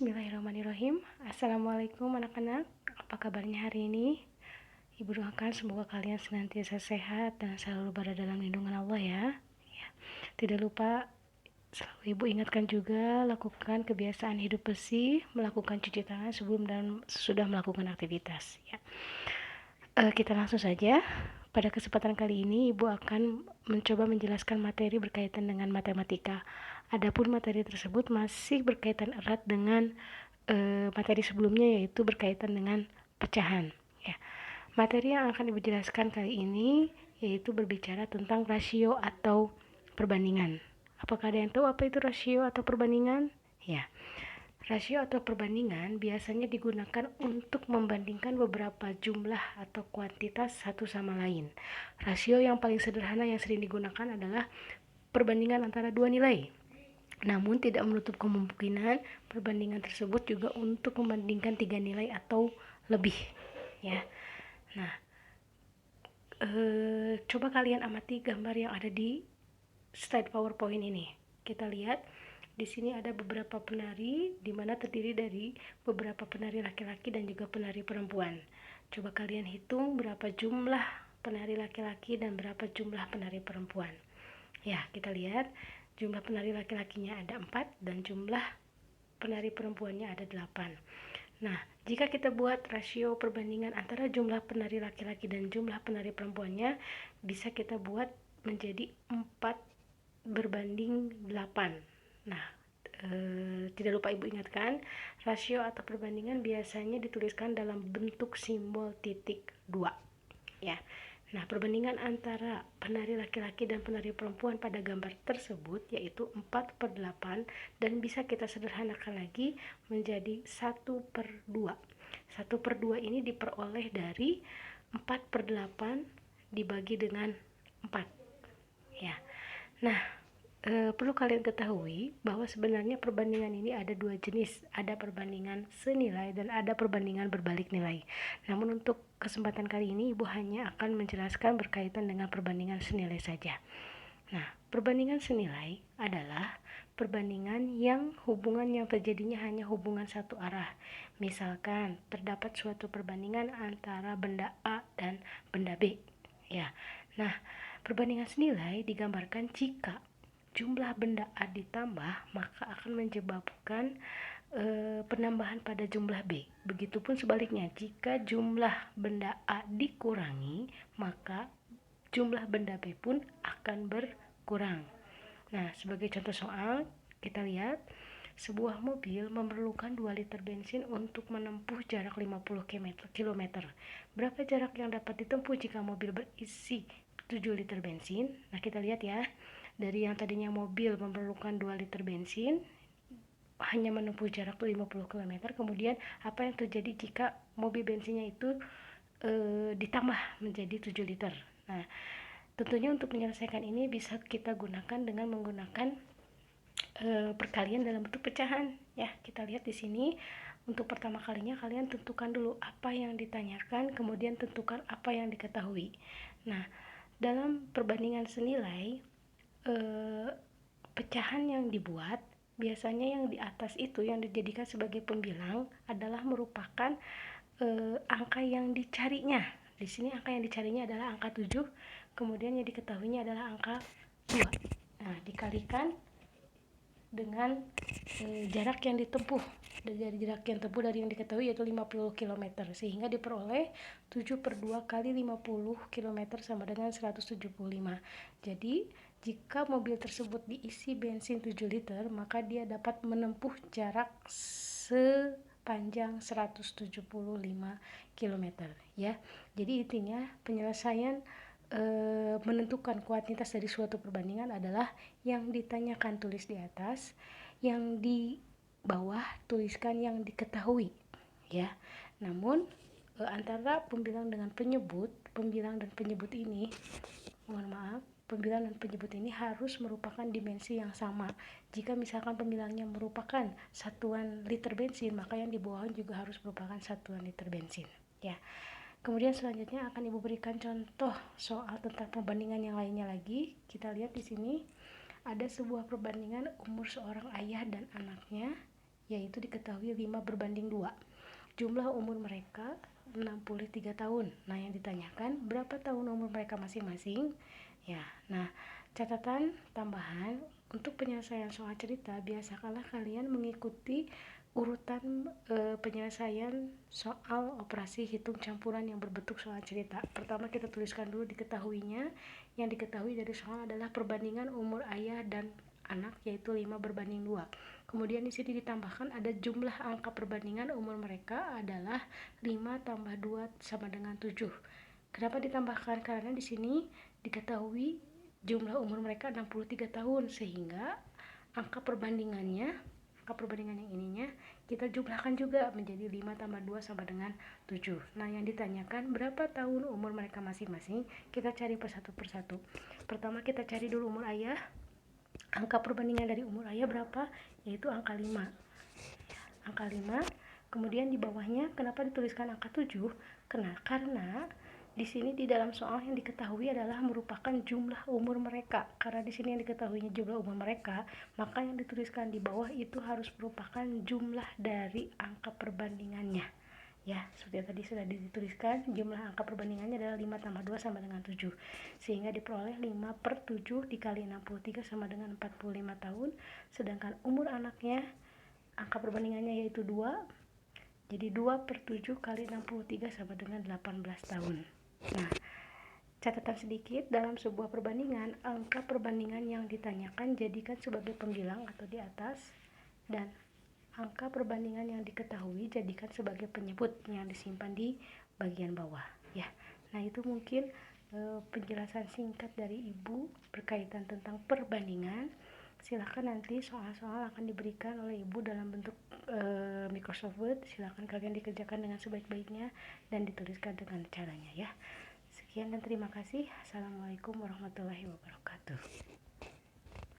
Bismillahirrahmanirrahim. Assalamualaikum anak-anak. Apa kabarnya hari ini? Ibu doakan semoga kalian senantiasa sehat dan selalu berada dalam lindungan Allah ya. Tidak lupa selalu ibu ingatkan juga lakukan kebiasaan hidup bersih, melakukan cuci tangan sebelum dan sesudah melakukan aktivitas ya. Kita langsung saja. Pada kesempatan kali ini ibu akan mencoba menjelaskan materi berkaitan dengan matematika. Adapun materi tersebut masih berkaitan erat dengan materi sebelumnya, yaitu berkaitan dengan pecahan ya. Materi yang akan ibu jelaskan kali ini yaitu berbicara tentang rasio atau perbandingan. Apakah ada yang tahu apa itu rasio atau perbandingan? Ya. Rasio atau perbandingan biasanya digunakan untuk membandingkan beberapa jumlah atau kuantitas satu sama lain. Rasio yang paling sederhana yang sering digunakan adalah perbandingan antara dua nilai. Namun tidak menutup kemungkinan perbandingan tersebut juga untuk membandingkan tiga nilai atau lebih ya. Nah, coba kalian amati gambar yang ada di slide PowerPoint ini. Kita lihat di sini ada beberapa penari, di mana terdiri dari beberapa penari laki-laki dan juga penari perempuan. Coba kalian hitung berapa jumlah penari laki-laki dan berapa jumlah penari perempuan. Ya, kita lihat jumlah penari laki-lakinya ada 4 dan jumlah penari perempuannya ada 8. Nah, jika kita buat rasio perbandingan antara jumlah penari laki-laki dan jumlah penari perempuannya, bisa kita buat menjadi 4 berbanding 8. Nah, tidak lupa ibu ingatkan, rasio atau perbandingan biasanya dituliskan dalam bentuk simbol titik 2 ya. Nah, perbandingan antara penari laki-laki dan penari perempuan pada gambar tersebut yaitu 4/8 dan bisa kita sederhanakan lagi menjadi 1/2. 1/2 ini diperoleh dari 4/8 dibagi dengan 4 ya. Nah, perlu kalian ketahui bahwa sebenarnya perbandingan ini ada dua jenis, ada perbandingan senilai dan ada perbandingan berbalik nilai. Namun untuk kesempatan kali ini ibu hanya akan menjelaskan berkaitan dengan perbandingan senilai saja. Nah, perbandingan senilai adalah perbandingan yang hubungan yang terjadinya hanya hubungan satu arah. Misalkan terdapat suatu perbandingan antara benda A dan benda B ya. Nah, perbandingan senilai digambarkan jika jumlah benda A ditambah maka akan menyebabkan penambahan pada jumlah B. Begitupun sebaliknya, jika jumlah benda A dikurangi maka jumlah benda B pun akan berkurang. Nah, sebagai contoh soal, kita lihat sebuah mobil memerlukan 2 liter bensin untuk menempuh jarak 50 km. Berapa jarak yang dapat ditempuh jika mobil berisi 7 liter bensin? Nah, kita lihat ya. Dari yang tadinya mobil memerlukan 2 liter bensin hanya menempuh jarak 50 km, kemudian apa yang terjadi jika mobil bensinnya itu ditambah menjadi 7 liter. Nah, tentunya untuk menyelesaikan ini bisa kita gunakan dengan menggunakan perkalian dalam bentuk pecahan ya. Kita lihat di sini untuk pertama kalinya kalian tentukan dulu apa yang ditanyakan, kemudian tentukan apa yang diketahui. Nah, dalam perbandingan senilai pecahan yang dibuat biasanya yang di atas itu yang dijadikan sebagai pembilang adalah merupakan angka yang dicarinya. Di sini angka yang dicarinya adalah angka 7, kemudian yang diketahuinya adalah angka 2. Nah, dikalikan dengan jarak yang ditempuh. Dari jarak yang ditempuh dari yang diketahui yaitu 50 km, sehingga diperoleh 7/2 kali 50 km sama dengan 175. Jadi jika mobil tersebut diisi bensin 7 liter, maka dia dapat menempuh jarak sepanjang 175 km ya. Jadi intinya penyelesaian menentukan kuantitas dari suatu perbandingan adalah yang ditanyakan tulis di atas, yang di bawah tuliskan yang diketahui ya. Namun antara pembilang dan penyebut ini, mohon maaf, pembilang dan penyebut ini harus merupakan dimensi yang sama. Jika misalkan pembilangnya merupakan satuan liter bensin, maka yang di bawah juga harus merupakan satuan liter bensin ya. Kemudian selanjutnya akan ibu berikan contoh soal tentang perbandingan yang lainnya lagi. Kita lihat di sini ada sebuah perbandingan umur seorang ayah dan anaknya yaitu diketahui 5/2. Jumlah umur mereka 63 tahun. Nah, yang ditanyakan berapa tahun umur mereka masing-masing? Ya, nah catatan tambahan untuk penyelesaian soal cerita, biasakanlah kalian mengikuti urutan penyelesaian soal operasi hitung campuran yang berbentuk soal cerita. Pertama kita tuliskan dulu diketahuinya. Yang diketahui dari soal adalah perbandingan umur ayah dan anak, yaitu 5/2. Kemudian di sini ditambahkan ada jumlah angka perbandingan umur mereka adalah 5 tambah 2 sama dengan 7. Kenapa ditambahkan? Karena di sini diketahui jumlah umur mereka 63 tahun, sehingga angka perbandingan yang ininya kita jumlahkan juga menjadi 5 tambah 2 sama dengan 7. Nah, yang ditanyakan berapa tahun umur mereka masing-masing, kita cari persatu persatu. Pertama kita cari dulu umur ayah. Angka perbandingan dari umur ayah berapa? Yaitu angka 5. Angka 5. Kemudian di bawahnya kenapa dituliskan angka 7? Karena di sini di dalam soal yang diketahui adalah merupakan jumlah umur mereka. Karena di sini yang diketahuinya jumlah umur mereka, maka yang dituliskan di bawah itu harus merupakan jumlah dari angka perbandingannya. Ya, seperti yang tadi sudah dituliskan, jumlah angka perbandingannya adalah 5 tambah 2 sama dengan 7. Sehingga diperoleh 5/7 dikali 63 sama dengan 45 tahun. Sedangkan umur anaknya, angka perbandingannya yaitu 2. Jadi 2/7 kali 63 sama dengan 18 tahun. Nah, catatan sedikit, dalam sebuah perbandingan, angka perbandingan yang ditanyakan jadikan sebagai pembilang atau di atas, dan angka perbandingan yang diketahui jadikan sebagai penyebut yang disimpan di bagian bawah. Ya, nah itu mungkin penjelasan singkat dari Ibu berkaitan tentang perbandingan. Silahkan nanti soal-soal akan diberikan oleh Ibu dalam bentuk Microsoft Word. Silahkan kalian dikerjakan dengan sebaik-baiknya dan dituliskan dengan caranya ya. Sekian dan terima kasih. Assalamualaikum warahmatullahi wabarakatuh.